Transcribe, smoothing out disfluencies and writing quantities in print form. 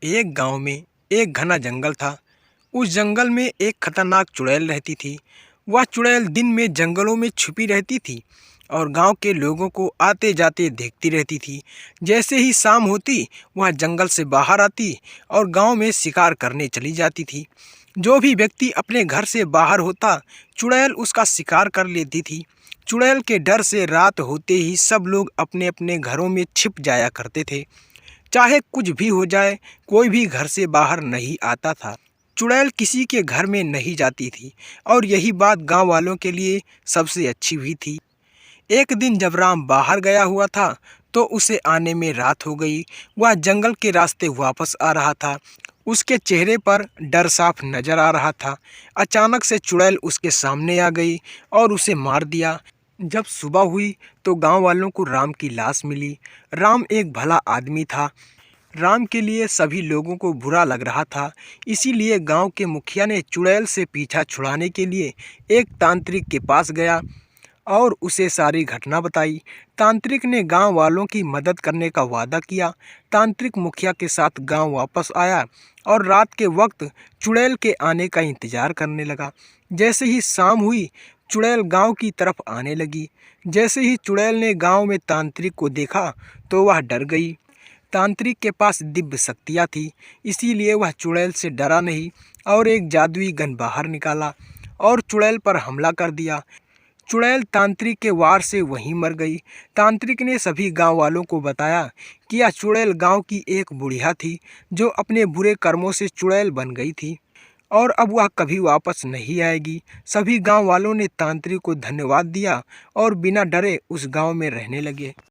एक गांव में एक घना जंगल था। उस जंगल में एक खतरनाक चुड़ैल रहती थी। वह चुड़ैल दिन में जंगलों में छुपी रहती थी और गांव के लोगों को आते जाते देखती रहती थी। जैसे ही शाम होती, वह जंगल से बाहर आती और गांव में शिकार करने चली जाती थी। जो भी व्यक्ति अपने घर से बाहर होता, चुड़ैल उसका शिकार कर लेती थी। चुड़ैल के डर से रात होते ही सब लोग अपने अपने घरों में छिप जाया करते थे। चाहे कुछ भी हो जाए, कोई भी घर से बाहर नहीं आता था। चुड़ैल किसी के घर में नहीं जाती थी और यही बात गांव वालों के लिए सबसे अच्छी भी थी। एक दिन जब राम बाहर गया हुआ था तो उसे आने में रात हो गई। वह जंगल के रास्ते वापस आ रहा था। उसके चेहरे पर डर साफ नजर आ रहा था। अचानक से चुड़ैल उसके सामने आ गई और उसे मार दिया। जब सुबह हुई तो गांव वालों को राम की लाश मिली। राम एक भला आदमी था। राम के लिए सभी लोगों को बुरा लग रहा था। इसीलिए गांव के मुखिया ने चुड़ैल से पीछा छुड़ाने के लिए एक तांत्रिक के पास गया और उसे सारी घटना बताई। तांत्रिक ने गांव वालों की मदद करने का वादा किया। तांत्रिक मुखिया के साथ गांव वापस आया और रात के वक्त चुड़ैल के आने का इंतजार करने लगा। जैसे ही शाम हुई, चुड़ैल गांव की तरफ आने लगी। जैसे ही चुड़ैल ने गांव में तांत्रिक को देखा तो वह डर गई। तांत्रिक के पास दिव्य शक्तियाँ थी, इसीलिए वह चुड़ैल से डरा नहीं और एक जादुई गन बाहर निकाला और चुड़ैल पर हमला कर दिया। चुड़ैल तांत्रिक के वार से वहीं मर गई। तांत्रिक ने सभी गांव वालों को बताया कि यह चुड़ैल गांव की एक बुढ़िया थी जो अपने बुरे कर्मों से चुड़ैल बन गई थी और अब वह कभी वापस नहीं आएगी। सभी गांव वालों ने तांत्रिक को धन्यवाद दिया और बिना डरे उस गांव में रहने लगे।